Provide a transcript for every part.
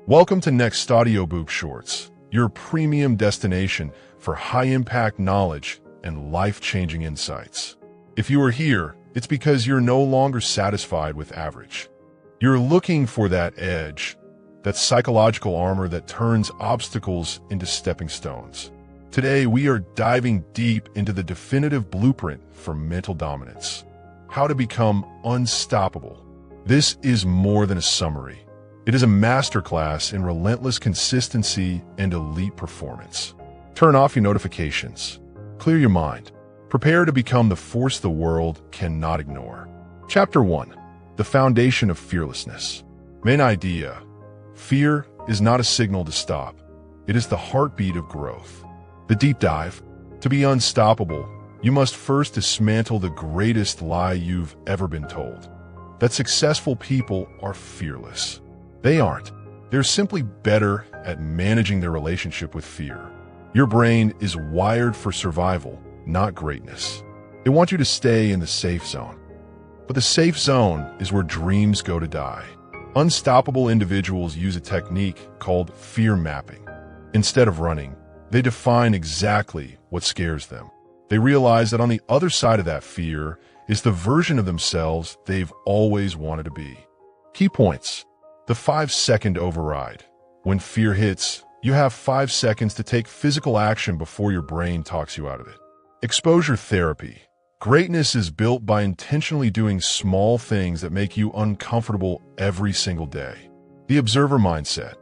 Welcome to NextaudiobookShorts, your premium destination for high-impact knowledge and life-changing insights. If you are here, it's because you're no longer satisfied with average. You're looking for that edge, that psychological armor that turns obstacles into stepping stones. Today, we are diving deep into the definitive blueprint for mental dominance. How to become unstoppable. This is more than a summary. It is a masterclass in relentless consistency and elite performance. Turn off your notifications. Clear your mind. Prepare to become the force the world cannot ignore. Chapter 1. The Foundation of Fearlessness. Main idea. Fear is not a signal to stop. It is the heartbeat of growth. The deep dive. To be unstoppable, you must first dismantle the greatest lie you've ever been told. That successful people are fearless. They aren't. They're simply better at managing their relationship with fear. Your brain is wired for survival, not greatness. They want you to stay in the safe zone. But the safe zone is where dreams go to die. Unstoppable individuals use a technique called fear mapping. Instead of running, they define exactly what scares them. They realize that on the other side of that fear is the version of themselves they've always wanted to be. Key points. The 5-second override. When fear hits, you have 5 seconds to take physical action before your brain talks you out of it. Exposure therapy. Greatness is built by intentionally doing small things that make you uncomfortable every single day. The observer mindset.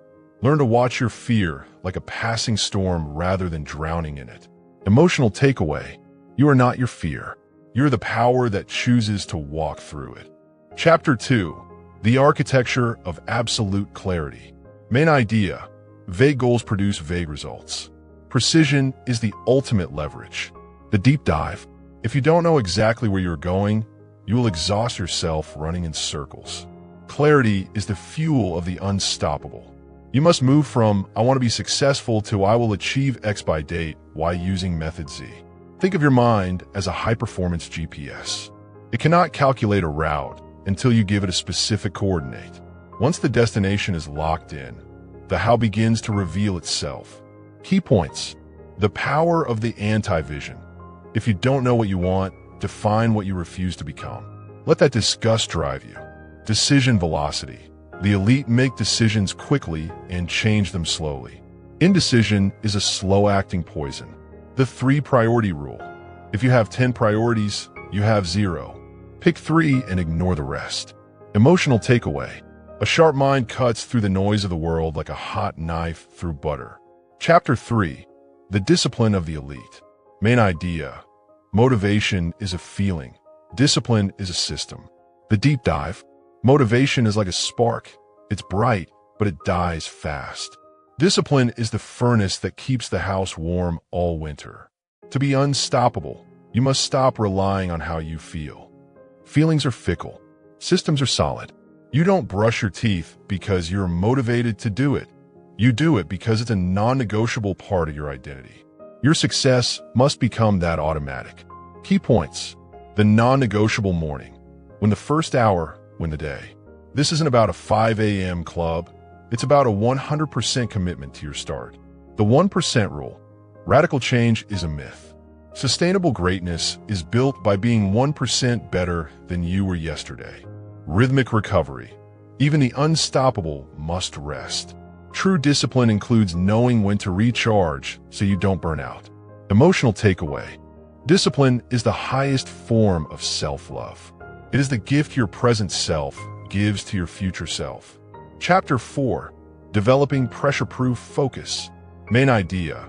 Learn to watch your fear like a passing storm rather than drowning in it. Emotional takeaway. You are not your fear. You're the power that chooses to walk through it. Chapter 2. The Architecture of Absolute Clarity. Main idea. Vague goals produce vague results. Precision is the ultimate leverage. The deep dive. If you don't know exactly where you're going, you will exhaust yourself running in circles. Clarity is the fuel of the unstoppable. You must move from, I want to be successful, to I will achieve X by date while using method Z. Think of your mind as a high-performance GPS. It cannot calculate a route until you give it a specific coordinate. Once the destination is locked in, the how begins to reveal itself. Key points. The power of the anti-vision. If you don't know what you want, define what you refuse to become. Let that disgust drive you. Decision velocity. The elite make decisions quickly and change them slowly. Indecision is a slow-acting poison. The 3-priority rule. If you have 10 priorities, you have 0. Pick 3 and ignore the rest. Emotional takeaway. A sharp mind cuts through the noise of the world like a hot knife through butter. Chapter 3. The Discipline of the Elite. Main idea. Motivation is a feeling. Discipline is a system. The deep dive. Motivation is like a spark. It's bright, but it dies fast. Discipline is the furnace that keeps the house warm all winter. To be unstoppable, you must stop relying on how you feel. Feelings are fickle. Systems are solid. You don't brush your teeth because you're motivated to do it. You do it because it's a non-negotiable part of your identity. Your success must become that automatic. Key points. The non-negotiable morning. When the first hour, win the day. This isn't about a 5 a.m. club. It's about a 100% commitment to your start. The 1% rule. Radical change is a myth. Sustainable greatness is built by being 1% better than you were yesterday. Rhythmic recovery. Even the unstoppable must rest. True discipline includes knowing when to recharge so you don't burn out. Emotional takeaway. Discipline is the highest form of self-love. It is the gift your present self gives to your future self. Chapter 4. Developing Pressure-Proof Focus. Main idea.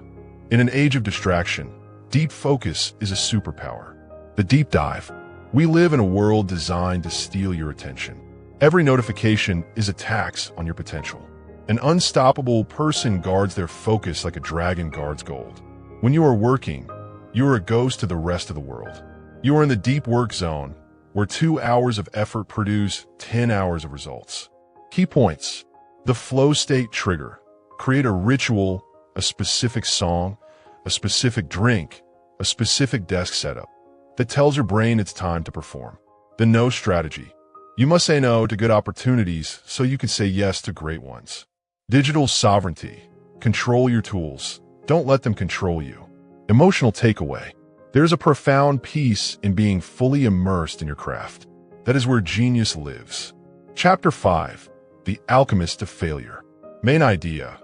In an age of distraction, deep focus is a superpower. The deep dive. We live in a world designed to steal your attention. Every notification is a tax on your potential. An unstoppable person guards their focus like a dragon guards gold. When you are working, you are a ghost to the rest of the world. You are in the deep work zone, where 2 hours of effort produce 10 hours of results. Key points. The flow state trigger. Create a ritual, a specific song, a specific drink, a specific desk setup that tells your brain it's time to perform. The no strategy. You must say no to good opportunities so you can say yes to great ones. Digital sovereignty. Control your tools. Don't let them control you. Emotional takeaway. There's a profound peace in being fully immersed in your craft. That is where genius lives. Chapter 5. The Alchemist of Failure. Main idea.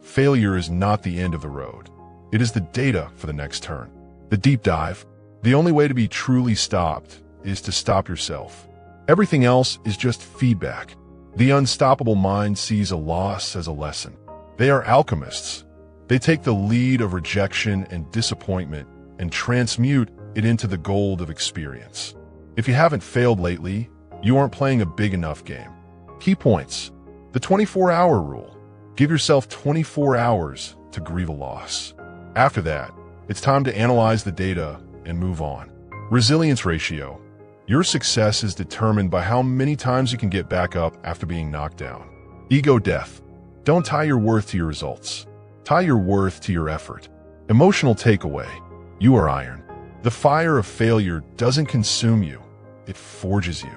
Failure is not the end of the road. It is the data for the next turn. The deep dive. The only way to be truly stopped is to stop yourself. Everything else is just feedback. The unstoppable mind sees a loss as a lesson. They are alchemists. They take the lead of rejection and disappointment and transmute it into the gold of experience. If you haven't failed lately, you aren't playing a big enough game. Key points. The 24-hour rule. Give yourself 24 hours to grieve a loss. After that, it's time to analyze the data and move on. Resilience ratio. Your success is determined by how many times you can get back up after being knocked down. Ego death. Don't tie your worth to your results. Tie your worth to your effort. Emotional takeaway. You are iron. The fire of failure doesn't consume you. It forges you.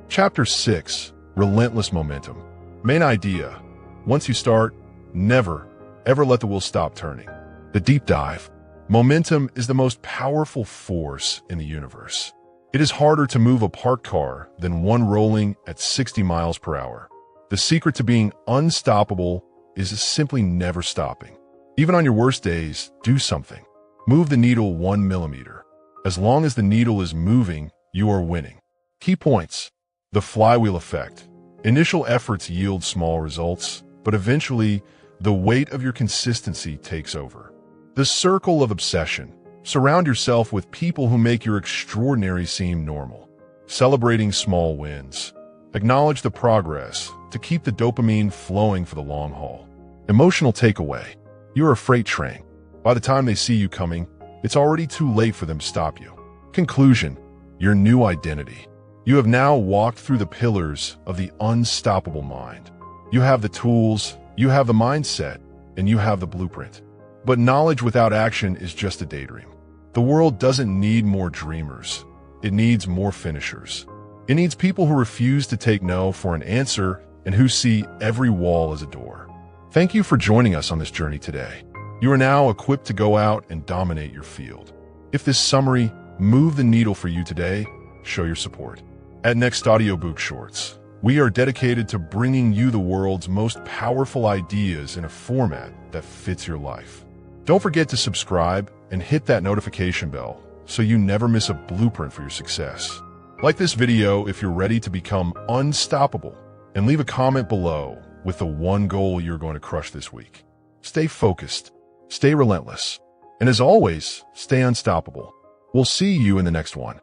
Chapter 6. Relentless momentum. Main idea. Once you start, never, ever let the wheel stop turning. The deep dive. Momentum is the most powerful force in the universe. It is harder to move a parked car than one rolling at 60 miles per hour. The secret to being unstoppable is simply never stopping. Even on your worst days, do something. Move the needle 1 millimeter. As long as the needle is moving, you are winning. Key points. The flywheel effect. Initial efforts yield small results, but eventually, the weight of your consistency takes over. The circle of obsession. Surround yourself with people who make your extraordinary seem normal. Celebrating small wins. Acknowledge the progress to keep the dopamine flowing for the long haul. Emotional takeaway. You're a freight train. By the time they see you coming, it's already too late for them to stop you. Conclusion. Your new identity. You have now walked through the pillars of the unstoppable mind. You have the tools, you have the mindset, and you have the blueprint. But knowledge without action is just a daydream. The world doesn't need more dreamers. It needs more finishers. It needs people who refuse to take no for an answer and who see every wall as a door. Thank you for joining us on this journey today. You are now equipped to go out and dominate your field. If this summary moved the needle for you today, show your support. At NextaudiobookShorts, we are dedicated to bringing you the world's most powerful ideas in a format that fits your life. Don't forget to subscribe and hit that notification bell so you never miss a blueprint for your success. Like this video if you're ready to become unstoppable, and leave a comment below with the one goal you're going to crush this week. Stay focused, stay relentless, and as always, stay unstoppable. We'll see you in the next one.